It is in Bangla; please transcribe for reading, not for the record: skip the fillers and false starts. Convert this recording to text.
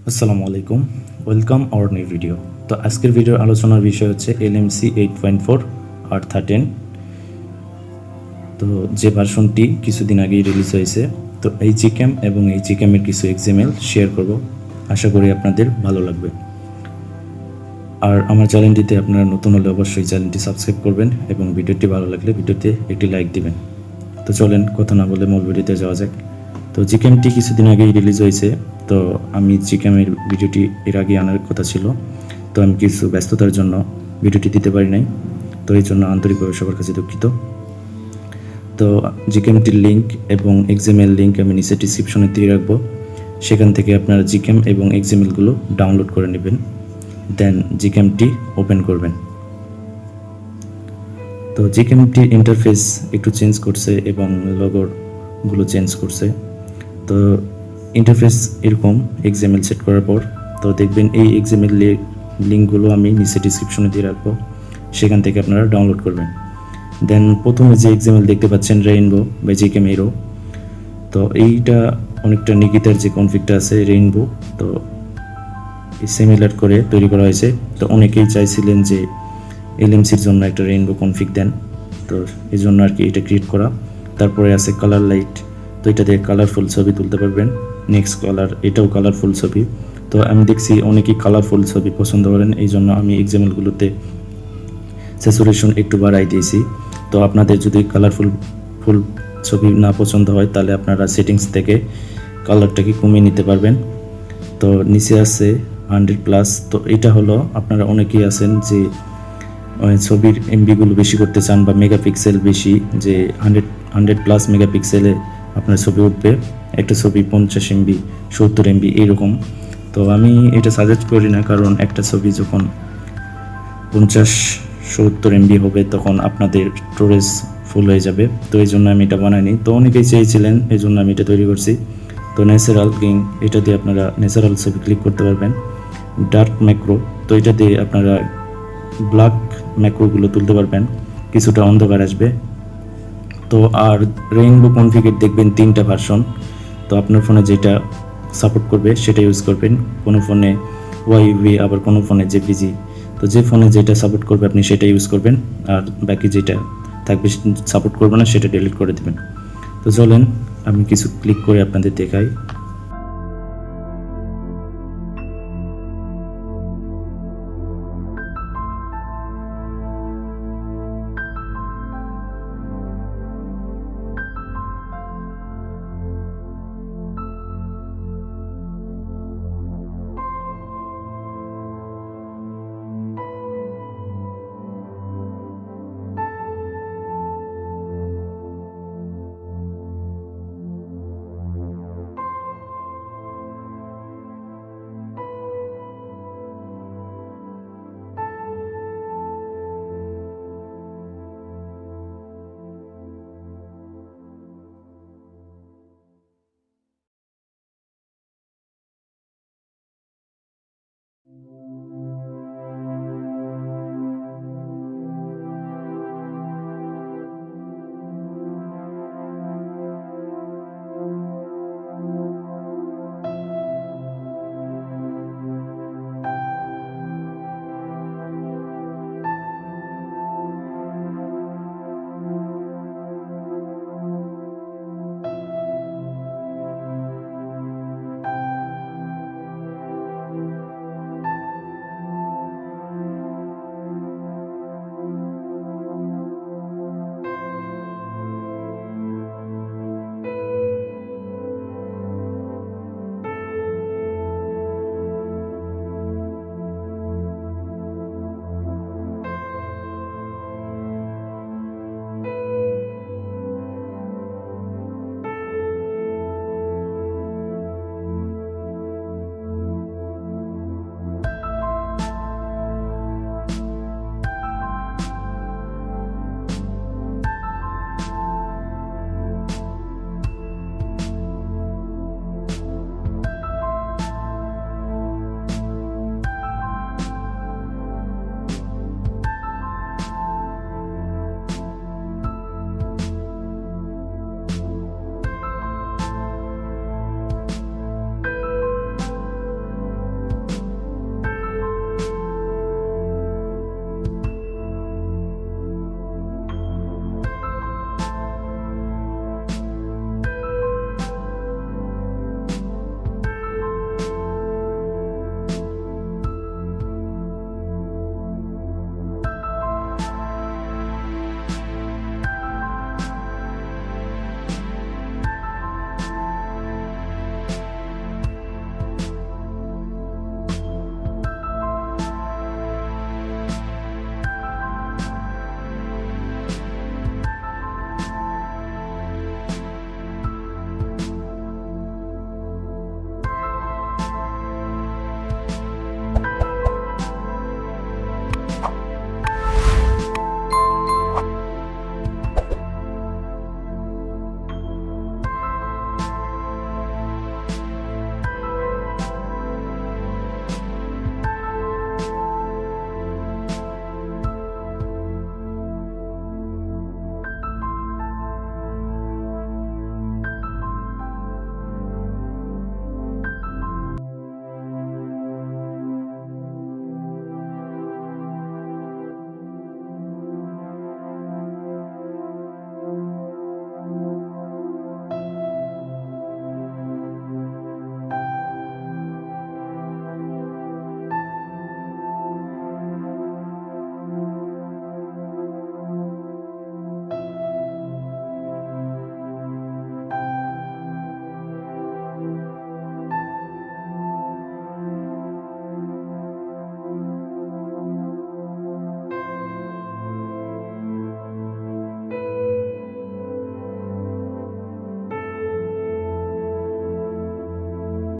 আসসালামু আলাইকুম, ওয়েলকাম আওয়ার নিউ ভিডিও। তো আজকের ভিডিওর আলোচনার বিষয় হচ্ছে Lmc8.4 R13। তো যে ভার্সনটি কিছুদিন আগেই রিলিজ হয়েছে, তো এই Gcam এবং এই Gcam-এর কিছু XML শেয়ার করব, আশা করি আপনাদের ভালো লাগবে। আর আমার চ্যানেলটিতে আপনারা নতুন হলে অবশ্যই চ্যানেলটি সাবস্ক্রাইব করবেন এবং ভিডিওটি ভালো লাগলে ভিডিওতে একটি লাইক দিবেন। তো চলেন কথা না বলে মূল ভিডিওতে যাওয়া যাক। তো Gcam-টি কিছুদিন আগেই রিলিজ হয়েছে, তো আমি Gcam-এর ভিডিওটি এর আগে আনার কথা ছিল, তো আমি কিছু ব্যস্ততার জন্য ভিডিওটি দিতে পারি নাই, তো এই জন্য আন্তরিকভাবে সবার কাছে দুঃখিত। তো Gcam-টির লিঙ্ক এবং XML লিঙ্ক আমি নিচে ডিসক্রিপশনে দিয়ে রাখবো, সেখান থেকে আপনারা Gcam এবং XML-গুলো ডাউনলোড করে নেবেন, দেন Gcam-টি ওপেন করবেন। তো Gcam-টির ইন্টারফেস একটু চেঞ্জ করছে এবং লোগোগুলো চেঞ্জ করছে। তো ইন্টারফেস এরকম XML সেট করার পর তো দেখবেন এই XML লিঙ্কগুলো আমি নিচে ডিসক্রিপশনে দিয়ে রাখবো, সেখান থেকে আপনারা ডাউনলোড করবেন। দেন প্রথমে যে XML দেখতে পাচ্ছেন রেইনবো বা Gcam হিরো, তো এইটা অনেকটা নিকিতার যে কনফিগটা আছে রেইনবো, তো সিমিলার করে তৈরি করা হয়েছে। তো অনেকেই চাইছিলেন যে LMC-র জন্য একটা রেইনবো কনফিগ দেন, তো এই জন্য আর কি এটা ক্রিয়েট করা। তারপরে আছে কালার লাইট, তো এটা দিয়ে কালারফুল ছবি তুলতে পারবেন। নেক্সট কালার, এটাও কালারফুল ছবি। তো আমি দেখছি অনেকেই কালারফুল ছবি পছন্দ করেন, এই জন্য আমি XML-গুলোতে স্যাচুরেশন একটু বাড়াই দিয়েছি। তো আপনাদের যদি ফুল ছবি না পছন্দ হয় তাহলে আপনারা সেটিংস থেকে কালারটাকে কমিয়ে নিতে পারবেন। তো নিচে আছে 100+, তো এটা হলো আপনারা অনেকেই আছেন যে ছবির এমবিগুলো বেশি করতে চান বা মেগাপিক্সেল বেশি, যে 100+ মেগাপিক্সেলে আপনার ছবি উঠবে, একটা ছবি 50 MB 70 MB এইরকম। তো আমি এটা সাজেস্ট করি না, কারণ একটা ছবি যখন 50-70 MB হবে তখন আপনাদের স্টোরেজ ফুল হয়ে যাবে, তো এই জন্য আমি এটা বানাইনি। তো অনেকেই চেয়েছিলেন, এই জন্য আমি এটা তৈরি করছি। তো ন্যাচারাল কিং, এটা দিয়ে আপনারা ন্যাচারাল ছবি ক্লিক করতে পারবেন। ডার্ক ম্যাক্রো, তো এটা দিয়ে আপনারা ব্ল্যাক ম্যাক্রোগুলো তুলতে পারবেন, কিছুটা অন্ধকার আসবে। তো আর রেইনবো কনফিগের দেখবেন 3টা ভার্সন, তো আপনার ফোনে যেটা সাপোর্ট করবে সেটা ইউজ করবেন। কোনো ফোনে ওয়াইভি, আবার কোনো ফোনে জেপিজি, তো যে ফোনে যেটা সাপোর্ট করবে আপনি সেটা ইউজ করবেন, আর বাকি যেটা থাকবে সাপোর্ট করবে না সেটা ডিলিট করে দেবেন। তো চলেন আমি কিছু ক্লিক করে আপনাদের দেখাই।